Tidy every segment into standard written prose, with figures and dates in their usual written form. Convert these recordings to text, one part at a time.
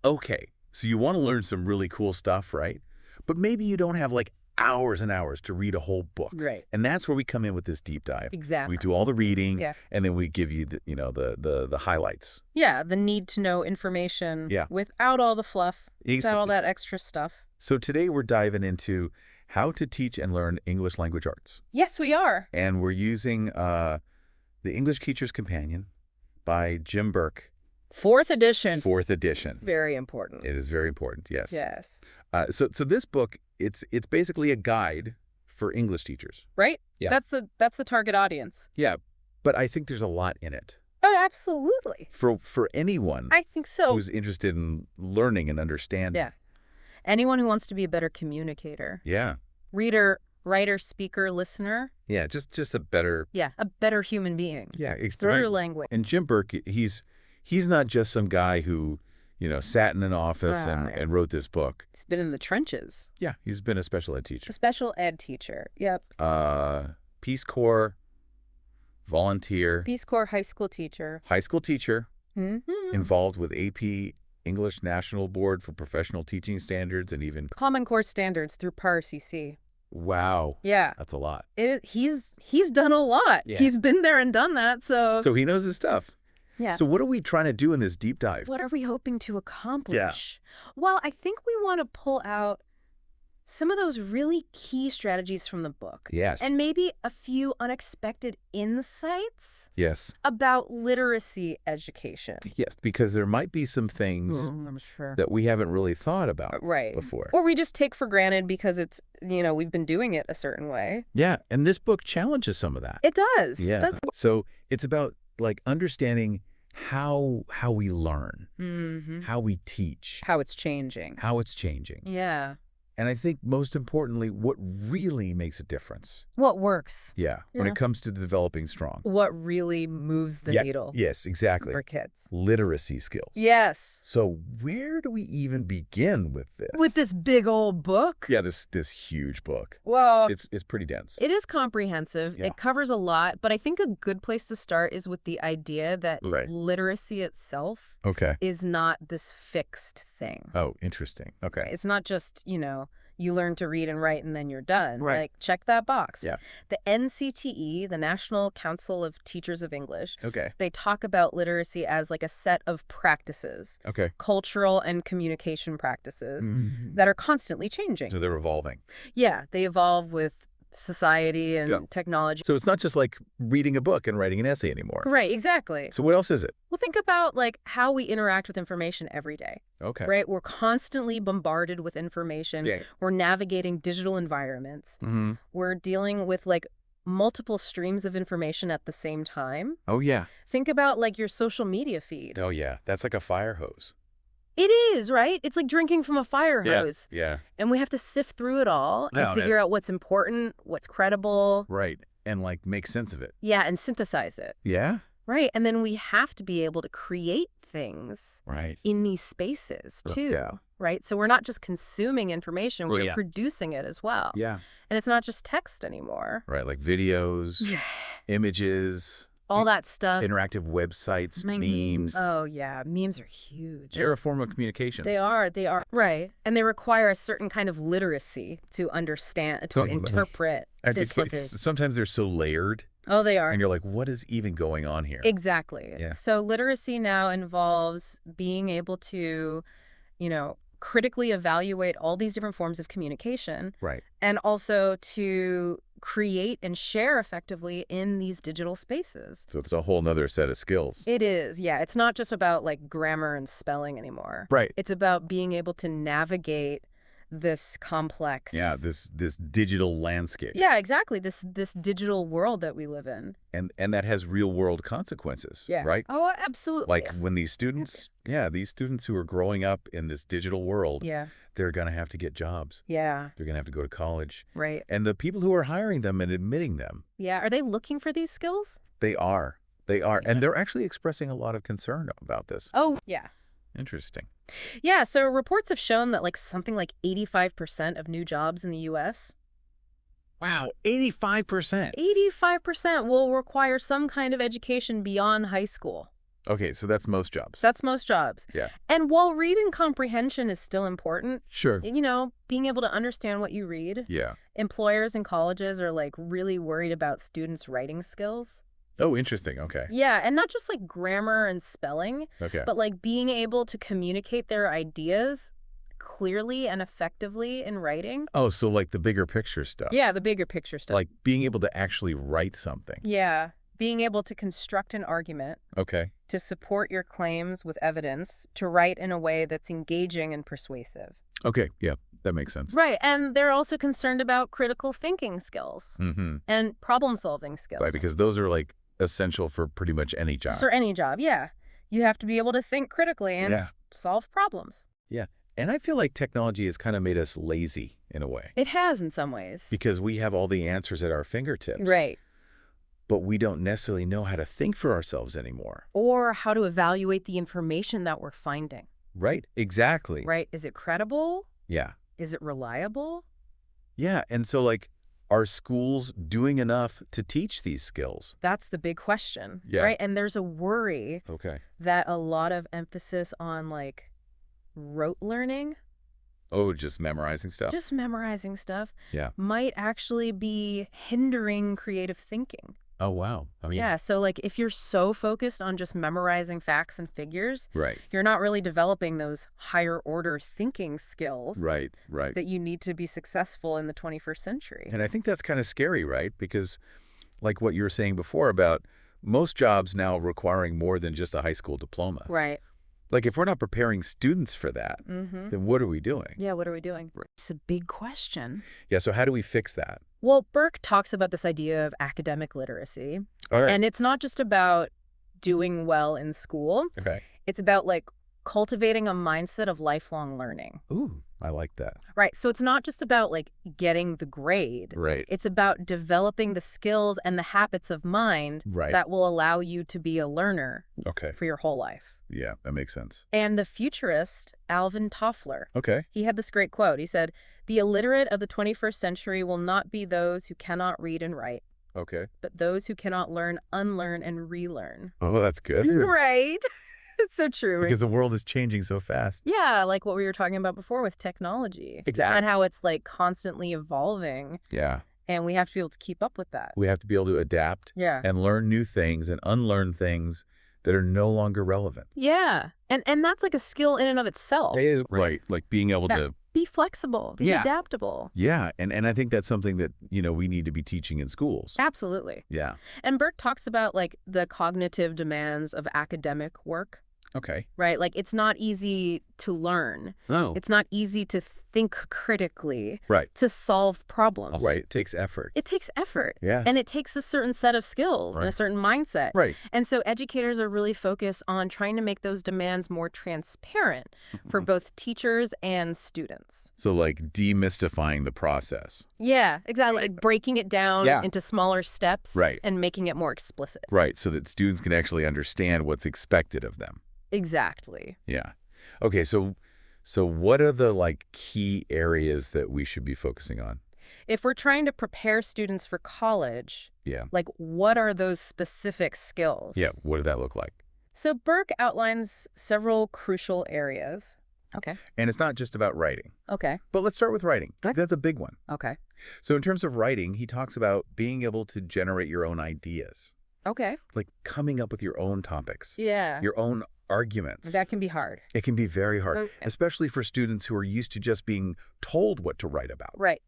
Okay, so you want to learn some really cool stuff, right? But maybe you don't have like hours and hours to read a whole book. Right. And that's where we come in with this deep dive. We Exactly. do all the reading, Yeah. and then we give you the highlights. Yeah, the need to know information Yeah. without all the fluff, without all Exactly. that extra stuff. So today we're diving into how to teach and learn English language arts. Yes, we are. And we're using The English Teacher's Companion by Jim Burke, Fourth edition. fourth edition. Very important. It is very important, yes. Yes. So this book, it's basically a guide for English teachers. Right? Yeah. That's the target audience. Yeah, but I think there's a lot in it Oh, absolutely. for anyone I think so. who's interested in learning and understanding. Yeah. Anyone who wants to be a better communicator. Yeah. Reader, writer, speaker, listener. Yeah, just a better. Yeah, a better human being. Yeah, Through right. your language. And Jim Burke, he's not just some guy who, sat in an office Right. and wrote this book. He's been in the trenches. Yeah, he's been a special ed A teacher. special ed teacher. Yep. Peace Corps, volunteer, Peace Corps high school teacher. high school teacher, Mm-hmm. involved with AP English National Board for Professional Teaching Standards, and even, Common Core standards through PAR CC. wow, Yeah. that's a lot. He's done a lot. Yeah. He's been there and done that, so So he knows his stuff. yeah. So what are we trying to do in this deep dive? What are we hoping to accomplish? Well, I think we want to pull out some of those really key strategies from the book. Yes. And maybe a few unexpected insights Yes. about literacy education. Yes, because there might be some things I'm sure. that we haven't really thought about Right. before. Or we just take for granted because it's, we've been doing it a certain way. Yeah, and this book challenges some of that. It does. Yeah. That's So it's about like understanding how we learn, mm-hmm. how we teach, How it's changing. how it's changing. Yeah. And I think most importantly, what really makes a difference. What works? Yeah, when Yeah. it comes to developing strong. What really moves the Yeah, needle Yes, exactly. for kids? Literacy skills. Yes. So where do we even begin with this? With this big old book? Yeah, this huge book. Well, It's pretty dense. it is comprehensive. Yeah. It covers a lot, but I think a good place to start is with the idea that Right. literacy itself Okay. is not this fixed thing. Oh, interesting. Okay. It's not just, you learn to read and write and then you're done. Right. Like, check that box. Yeah. The NCTE, the National Council of Teachers of English, Okay. they talk about literacy as like a set of practices, Okay. cultural and communication practices Mhm. that are constantly changing. So they're evolving. Yeah, they evolve with society and Yeah. technology. So it's not just like reading a book and writing an essay anymore. Right, exactly. So what else is it? Well, think about like how we interact with information every day, Okay. right? We're constantly bombarded with information. Yeah. We're navigating digital environments. Mm-hmm. We're dealing with like multiple streams of information at the same time. Oh, yeah. Think about like your social media feed. Oh, yeah. That's like a fire hose. It is, right? It's like drinking from a fire hose. Yeah. And we have to sift through it all Yeah, and figure out what's important, what's credible. Right. And like make sense of it. Yeah, and synthesize it. Yeah. Right. And then we have to be able to create things Right. in these spaces too. Yeah. Right. So we're not just consuming information, we're yeah. producing it as well. Yeah. And it's not just text anymore. Right. Like videos, images, All that stuff. interactive websites, memes. Oh, yeah. Memes are huge. They're a form of communication. They are. They are. Right. And they require a certain kind of literacy to understand, to Totally. interpret. And this what sometimes they're so layered, Oh, they are. and you're like, what is even going on here? Exactly. Yeah. So literacy now involves being able to, critically evaluate all these different forms of communication Right. and also to create and share effectively in these digital spaces. So it's a whole nother set of skills. It is. Yeah. It's not just about like grammar and spelling anymore. Right. It's about being able to navigate this complex. Yeah, this digital landscape. Yeah, exactly. This digital world that we live in. And that has real world consequences. Yeah. Right? Oh, absolutely. Like when these students, these students who are growing up in this digital world, Yeah. they're going to have to get jobs. Yeah. They're going to have to go to college. Right. And the people who are hiring them and admitting them, Yeah. Are they looking for these skills? they are. They are. And they're actually expressing a lot of concern about this. Oh, yeah. Interesting. Yeah. So reports have shown that like something like 85% of new jobs in the U.S. Wow, 85%. 85% will require some kind of education beyond high school. Okay, so that's most jobs. That's most jobs. Yeah. And while reading comprehension is still important, Sure. being able to understand what you read, Yeah. employers and colleges are like really worried about students' writing skills. Oh, interesting. Okay. Yeah, and not just like grammar and spelling, Okay. but like being able to communicate their ideas clearly and effectively in writing. Oh, so like the bigger picture stuff. Yeah, the bigger picture stuff. Like being able to actually write something. Yeah, being able to construct an argument, Okay. to support your claims with evidence, to write in a way that's engaging and persuasive. Okay. Yeah, that makes sense. Right, and they're also concerned about critical thinking skills Mm-hmm. and problem-solving skills. Right, because those are like essential for pretty much any job. For any job, yeah. You have to be able to think critically and Yeah. solve problems. Yeah. And I feel like technology has kind of made us lazy in a way It has in some ways. because we have all the answers at our fingertips. Right. But we don't necessarily know how to think for ourselves anymore. Or how to evaluate the information that we're finding. Right? Exactly. Right? Is it credible? Yeah. Is it reliable? Yeah. And so like, are schools doing enough to teach these skills? That's the big question. Yeah. Right? And there's a worry Okay. that a lot of emphasis on like rote learning, Oh, just memorizing stuff? just memorizing stuff, Yeah. might actually be hindering creative thinking. Oh, wow. I mean, Yeah, so like if you're so focused on just memorizing facts and figures, right. you're not really developing those higher order thinking skills Right. Right. that you need to be successful in the 21st century. And I think that's kind of scary, right? Because like what you were saying before about most jobs now requiring more than just a high school diploma. Right. Like if we're not preparing students for that, Mm-hmm. then what are we doing? Yeah, what are we doing? It's a big question. Yeah, so how do we fix that? Well, Burke talks about this idea of academic literacy, All right. and it's not just about doing well in school. Okay. It's about like cultivating a mindset of lifelong learning. Ooh, I like that. Right. So it's not just about like getting the grade. Right. It's about developing the skills and the habits of mind Right. that will allow you to be a learner Okay. for your whole life. Yeah, that makes sense. And the futurist, Alvin Toffler, Okay. he had this great quote. He said, "The illiterate of the 21st century will not be those who cannot read and write, Okay. but those who cannot learn, unlearn, and relearn." Oh, that's good. Right. It's so true. Because the world is changing so fast. Yeah, like what we were talking about before with technology. Exactly. And how it's like constantly evolving, Yeah. and we have to be able to keep up with that. We have to be able to adapt Yeah. and learn new things and unlearn things that are no longer relevant. Yeah. And that's like a skill in and of itself. It is right. Like being able That- to, Be flexible, be Yeah. adaptable. yeah. And I think that's something that, we need to be teaching in schools. Absolutely. Yeah. And Burke talks about like the cognitive demands of academic work, Okay. right? Like it's not easy to learn. Oh. It's not easy to think critically, Right. to solve problems. Right. It takes effort. It takes effort. Yeah. And it takes a certain set of skills and a Right. certain mindset. Right. And so educators are really focused on trying to make those demands more transparent for Mhm. both teachers and students. So like demystifying the process. Yeah, exactly. Like breaking it down Yeah. into smaller steps Right. and making it more explicit. Right. So that students can actually understand what's expected of them. Exactly. Yeah. Okay. So what are the like key areas that we should be focusing on? If we're trying to prepare students for college, Yeah. like what are those specific skills? Yeah. What did that look like? So Burke outlines several crucial areas. Okay. And it's not just about writing. Okay. But let's start with writing. Okay. That's a big one. Okay. So in terms of writing, he talks about being able to generate your own ideas, Okay. like coming up with your own topics, Yeah. your own arguments. That can be hard. It can be very hard, Okay. especially for students who are used to just being told what to write about, Right.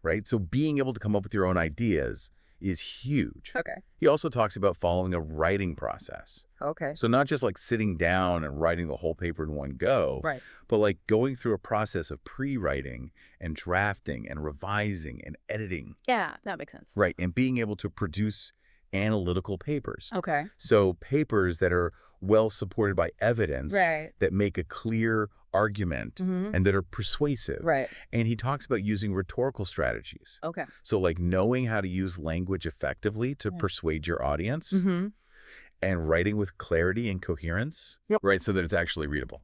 right? So being able to come up with your own ideas is huge. Okay. He also talks about following a writing process. Okay. So not just like sitting down and writing the whole paper in one go, Right. but like going through a process of pre-writing and drafting and revising and editing, Yeah, that makes sense. right? And being able to produce analytical papers. Okay. So papers that are well supported by evidence Right. that make a clear argument Mm-hmm. and that are persuasive. Right. And he talks about using rhetorical strategies. Okay. So like knowing how to use language effectively to Yeah. persuade your audience Mm-hmm. and writing with clarity and coherence, Yep. right? So that it's actually readable.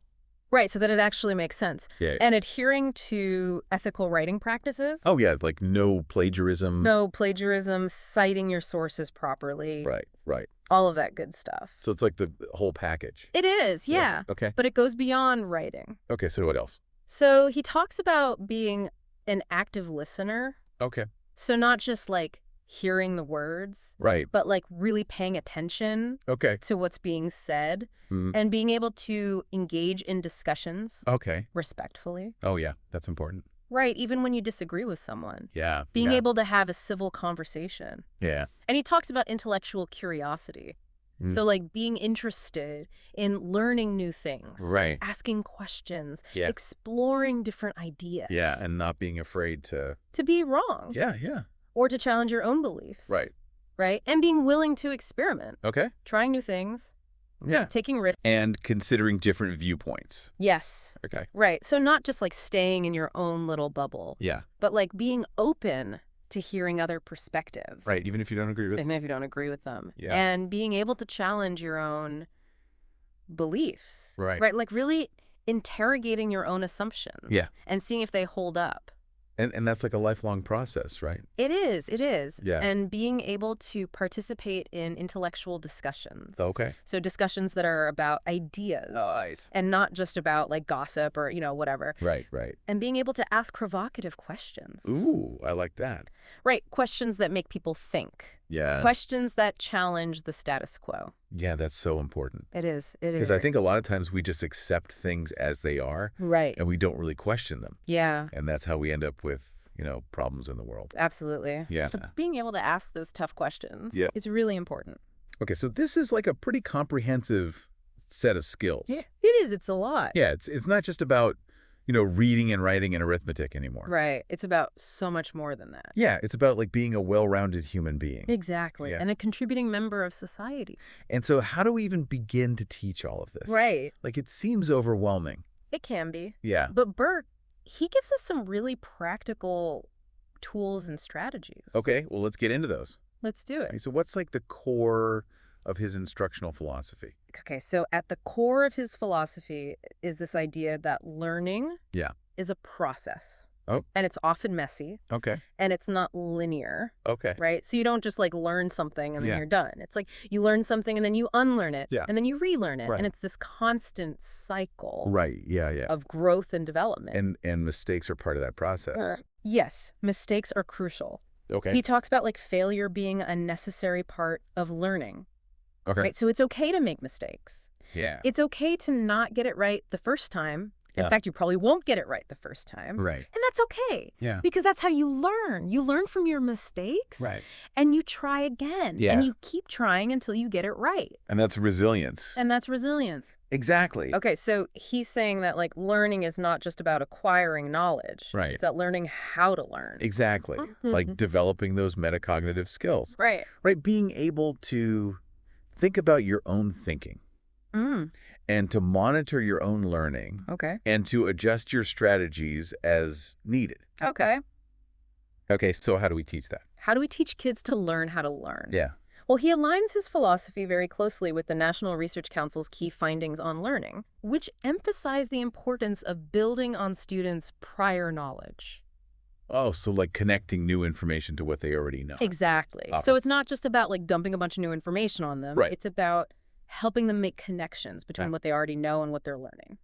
Right. So that it actually makes sense. Yeah. And adhering to ethical writing practices. Oh yeah, like no plagiarism. No plagiarism, citing your sources properly. Right, right. all of that good stuff. So it's like the whole package. It is, yeah. Okay. But it goes beyond writing. Okay, so what else? So he talks about being an active listener. Okay. So not just like hearing the words, Right. but like really paying attention Okay. to what's being said Mm. and being able to engage in discussions Okay. respectfully. Oh, yeah. That's important. Right, even when you disagree with someone. Yeah. Being yeah. able to have a civil conversation. Yeah. And he talks about intellectual curiosity. Mm. So like being interested in learning new things. Right. Asking questions. Yeah. Exploring different ideas. Yeah, and not being afraid to... To be wrong. Yeah, yeah. Or to challenge your own beliefs. Right. Right? And being willing to experiment. Okay. Trying new things. Yeah. Taking risks. And considering different viewpoints. Yes. Okay. Right. So not just like staying in your own little bubble, Yeah. but like being open to hearing other perspectives. Right, even if you don't agree with... Even if you don't agree with them. Yeah. And being able to challenge your own beliefs. Right. Right. Like really interrogating your own assumptions. Yeah. And seeing if they hold up. And that's like a lifelong process, right? It is. It is. Yeah. And being able to participate in intellectual discussions. Okay. So discussions that are about ideas. Right. And not just about like gossip or, whatever. Right, right. And being able to ask provocative questions. Ooh, I like that. Right. Questions that make people think. Yeah. Questions that challenge the status quo. Yeah, that's so important. It is. It is. Because I think a lot of times we just accept things as they are, Right. and we don't really question them. Yeah. And that's how we end up with, problems in the world. Absolutely. Yeah. So being able to ask those tough questions Yeah. is really important. Okay, so this is like a pretty comprehensive set of skills. Yeah, it is. It's a lot. Yeah, it's not just about, reading and writing and arithmetic anymore. Right. It's about so much more than that. Yeah, it's about like being a well-rounded human being. Exactly. Yeah. And a contributing member of society. And so how do we even begin to teach all of this? Right. Like it seems overwhelming. It can be. Yeah. But Burke, he gives us some really practical tools and strategies. Okay, well, let's get into those. Let's do it. So what's like the core of his instructional philosophy? Okay, so at the core of his philosophy is this idea that learning Yeah. is a process. Oh. And it's often messy, Okay. and it's not linear, Okay. right? So you don't just like learn something and then Yeah. you're done. It's like you learn something and then you unlearn it, Yeah. and then you relearn it. Right. And it's this constant cycle Right. Yeah, yeah. of growth and development. And mistakes are part of that process. Yes, mistakes are crucial. Okay. He talks about like failure being a necessary part of learning, Okay. right? So it's okay to make mistakes. Yeah. It's okay to not get it right the first time. In Yeah. fact, you probably won't get it right the first time. Right. And that's okay. Yeah. Because that's how you learn. You learn from your mistakes. Right. And you try again. Yeah. And you keep trying until you get it right. And that's resilience. And that's resilience. Exactly. Okay, so he's saying that like learning is not just about acquiring knowledge. Right. It's about learning how to learn. Exactly. Like developing those metacognitive skills. Right. Right. Being able to think about your own thinking Mm. and to monitor your own learning Okay. and to adjust your strategies as needed. Okay. Okay, so how do we teach that? How do we teach kids to learn how to learn? Yeah. Well, he aligns his philosophy very closely with the National Research Council's key findings on learning, which emphasize the importance of building on students' prior knowledge. Oh, so like connecting new information to what they already know. Exactly. Awesome. So it's not just about like dumping a bunch of new information on them. Right. It's about helping them make connections between Yeah. what they already know and what they're learning.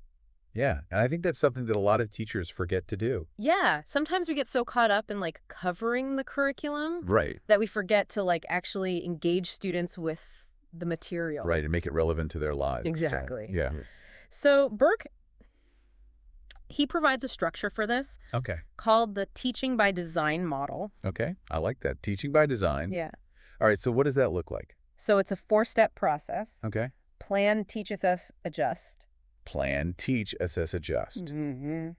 Yeah, and I think that's something that a lot of teachers forget to do. Yeah. Sometimes we get so caught up in like covering the curriculum Right. that we forget to like actually engage students with the material. Right, and make it relevant to their lives. So, Exactly. yeah. So Burke, he provides a structure for this Okay. called the teaching by design model. Okay. I like that. Teaching by design. Yeah. All right, so what does that look like? So it's a 4-step process. Okay. Plan, teach, assess, adjust. Plan, teach, assess, adjust. Mm-hmm.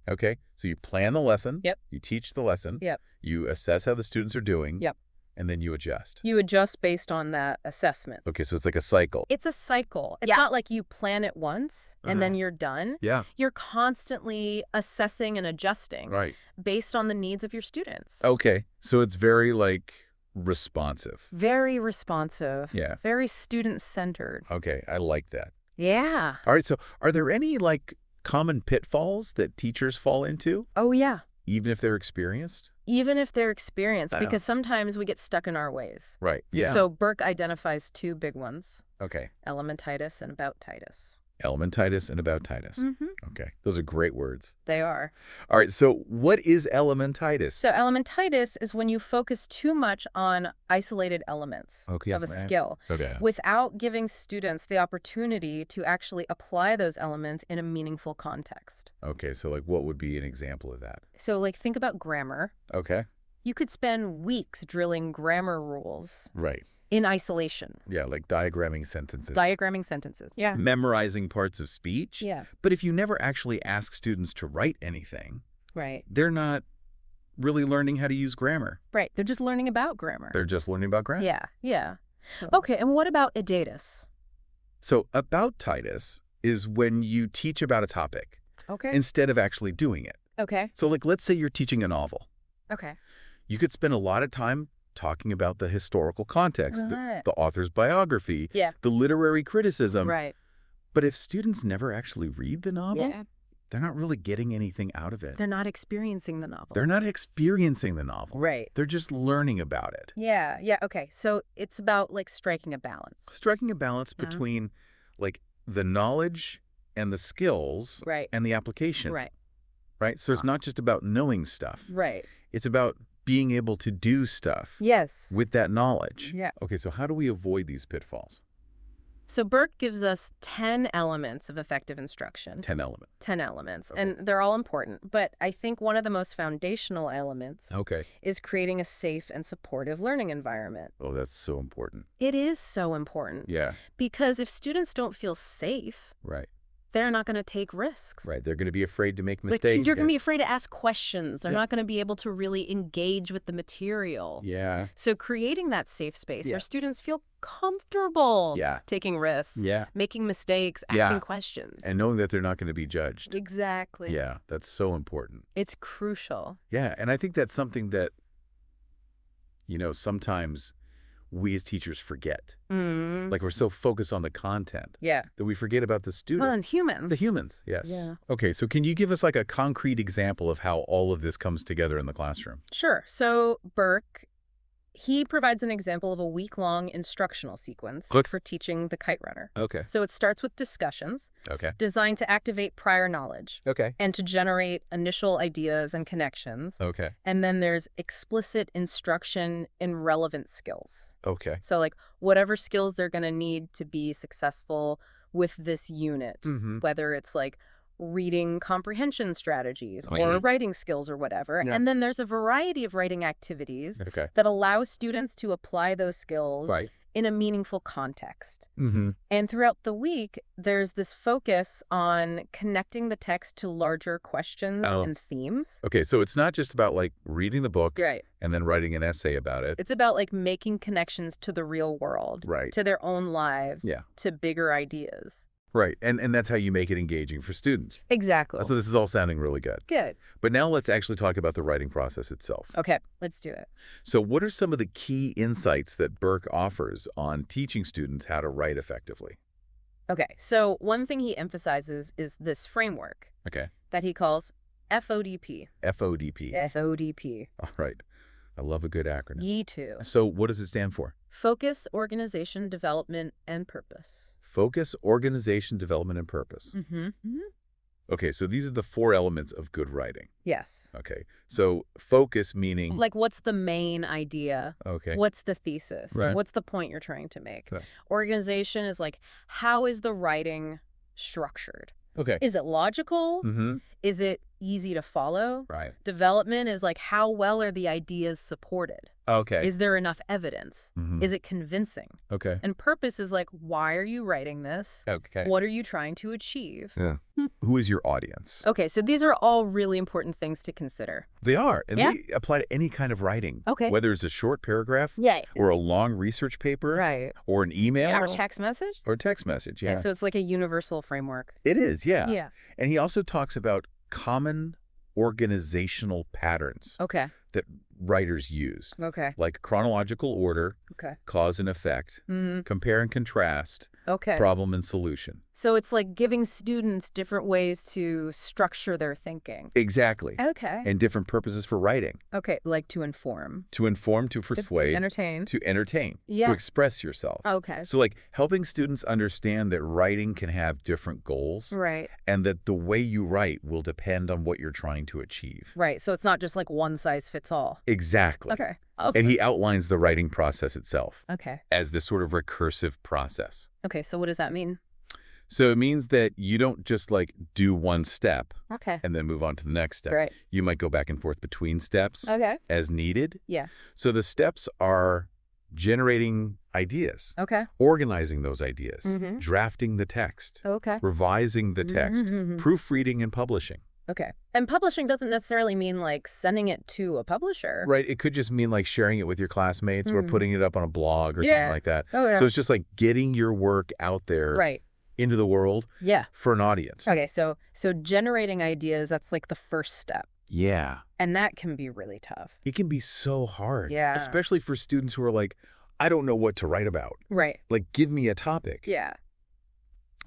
Okay. So you plan the lesson. Yep. You teach the lesson. Yep. You assess how the students are doing. Yep. And then you adjust. You adjust based on that assessment. Okay, so it's like a cycle. It's a cycle. It's Yeah. not like you plan it once and then you're done. Yeah. You're constantly assessing and adjusting Right. based on the needs of your students. Okay. So it's very like responsive. Very responsive. Yeah. Very student-centered. Okay, I like that. Yeah. All right, so are there any like common pitfalls that teachers fall into? Oh, yeah. Even if they're experienced? Even if they're experienced, Oh. because sometimes we get stuck in our ways. Right. Yeah. So Burke identifies two big ones, Okay. elementitis and aboutitis. Elementitis and aboutitis. Mm-hmm. Okay. Those are great words. They are. All right. So what is elementitis? So elementitis is when you focus too much on isolated elements Okay, of a right. skill Okay. without giving students the opportunity to actually apply those elements in a meaningful context. Okay. So like what would be an example of that? So like think about grammar. Okay. You could spend weeks drilling grammar rules Right. in isolation, Yeah. Like diagramming sentences. diagramming sentences. Yeah. Memorizing parts of speech. Yeah. But if you never actually ask students to write anything, Right. they're not really learning how to use grammar. Right. They're just learning about grammar. They're just learning about grammar. Yeah. Yeah. Okay. And what about idatus? So aboutitis is when you teach about a topic Okay. instead of actually doing it. Okay. So like let's say you're teaching a novel. Okay. You could spend a lot of time talking about the historical context, Right. the author's biography, Yeah. the literary criticism. Right. But if students never actually read the novel, Yeah. they're not really getting anything out of it. They're not experiencing the novel. They're not experiencing the novel. Right. They're just learning about it. Yeah. Yeah. Okay. So it's about like striking a balance. Striking a balance Yeah. between like the knowledge and the skills Right. and the application. Right. Right? So it's not just about knowing stuff. Right. It's about being able to do stuff Yes. with that knowledge. Yeah. Okay, so how do we avoid these pitfalls? So Burke gives us 10 elements of effective instruction. 10 element. 10 elements. Okay. And they're all important. But I think one of the most foundational elements Okay. is creating a safe and supportive learning environment. Oh, that's so important. It is so important. Yeah. Because if students don't feel safe, Right. they're not going to take risks. Right. They're going to be afraid to make Like, mistakes. you're going to be afraid to ask questions. They're Yeah. not going to be able to really engage with the material. Yeah. So creating that safe space Yeah. where students feel comfortable Yeah. taking risks, Yeah. making mistakes, Yeah. asking questions. And knowing that they're not going to be judged. Exactly. Yeah, that's so important. It's crucial. Yeah, and I think that's something that, sometimes we as teachers forget. Mm. Like we're so focused on the content Yeah. that we forget about the student. Well, and humans. The humans, yes. Yeah. Okay, so can you give us like a concrete example of how all of this comes together in the classroom? Sure. So Burke, he provides an example of a week-long instructional sequence Good. for teaching the kite runner. Okay. So it starts with discussions Okay. designed to activate prior knowledge Okay. and to generate initial ideas and connections. Okay. And then there's explicit instruction in relevant skills. Okay. So like whatever skills they're going to need to be successful with this unit, Mm-hmm. whether it's like reading comprehension strategies Oh, or yeah. writing skills or whatever. Yeah. And then there's a variety of writing activities Okay. that allow students to apply those skills Right. in a meaningful context. Mm-hmm. And throughout the week, there's this focus on connecting the text to larger questions Oh. and themes. Okay, so it's not just about like reading the book Right. and then writing an essay about it. It's about like making connections to the real world, Right. to their own lives, Yeah. to bigger ideas. Right. And that's how you make it engaging for students. Exactly. So this is all sounding really good. Good. But now let's actually talk about the writing process itself. Okay, let's do it. So what are some of the key insights that Burke offers on teaching students how to write effectively? Okay, so one thing he emphasizes is this framework Okay. that he calls FODP. FODP. FODP. All right. I love a good acronym. Ye too. So what does it stand for? Focus, organization, development, and purpose. Focus, organization, development, and purpose. Mm-hmm. Okay, so these are the 4 elements of good writing. Yes. Okay. So focus meaning... Like, what's the main idea? Okay. What's the thesis? Right. What's the point you're trying to make? Okay. Organization is like, how is the writing structured? Okay. Is it logical? Mm-hmm. Is it easy to follow? Right. Development is like, how well are the ideas supported? Okay. Is there enough evidence? Mhm. Is it convincing? Okay. And purpose is like, why are you writing this? Okay. What are you trying to achieve? Yeah. Who is your audience? Okay, so these are all really important things to consider. They are, and Yeah. they apply to any kind of writing. Okay. Whether it's a short paragraph Yeah. or a long research paper Right. or an email Or text message? or text message. Yeah. So it's like a universal framework. It is, yeah. Yeah. And he also talks about common organizational patterns Okay. that writers use, Okay. like chronological order, Okay. cause and effect, Mm-hmm. compare and contrast, Okay. problem and solution. So it's like giving students different ways to structure their thinking. Exactly. Okay. And different purposes for writing. Okay, like to inform. To inform, to persuade, Entertain. to entertain, Yeah. to express yourself. Okay. So like helping students understand that writing can have different goals Right. and that the way you write will depend on what you're trying to achieve. Right. So it's not just like one size fits all. Exactly. Okay. And he outlines the writing process itself Okay. as this sort of recursive process. Okay, so what does that mean? So it means that you don't just like do one step Okay. and then move on to the next step. Great. You might go back and forth between steps Okay. as needed. Yeah. So the steps are generating ideas, Okay. organizing those ideas, Mhm. drafting the text, Okay. revising the text, Mhm. proofreading and publishing. Okay. And publishing doesn't necessarily mean like sending it to a publisher. Right? It could just mean like sharing it with your classmates or Mhm. putting it up on a blog or Yeah. something like that. Oh, yeah. So it's just like getting your work out there Right. into the world Yeah. for an audience. Okay, so generating ideas, that's like the first step. Yeah. And that can be really tough. It can be so hard. Yeah. Especially for students who are like, I don't know what to write about. Right. Like, give me a topic. Yeah.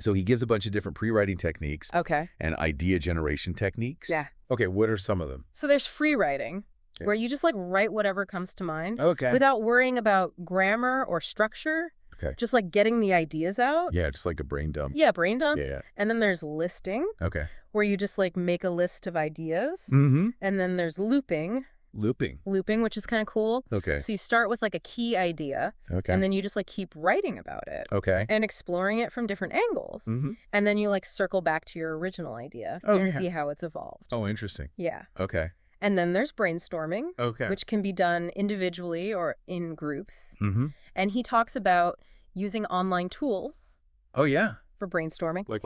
So he gives a bunch of different pre-writing techniques Okay. and idea generation techniques. Yeah. Okay, what are some of them? So there's free writing, Okay. where you just like write whatever comes to mind Okay. without worrying about grammar or structure. Okay. Just like getting the ideas out. Yeah, just like a brain dump. Yeah, brain dump. Yeah. And then there's listing, Okay. where you just like make a list of ideas. Mm-hmm. And then there's looping, Looping. which is kind of cool. Okay. So you start with like a key idea, Okay. and then you just like keep writing about it Okay. and exploring it from different angles. Mm-hmm. And then you like circle back to your original idea Oh, and yeah. see how it's evolved. Oh, interesting. Yeah. Okay. And then there's brainstorming, Okay. which can be done individually or in groups. Mm-hmm. And he talks about using online tools Oh, yeah. for brainstorming. Like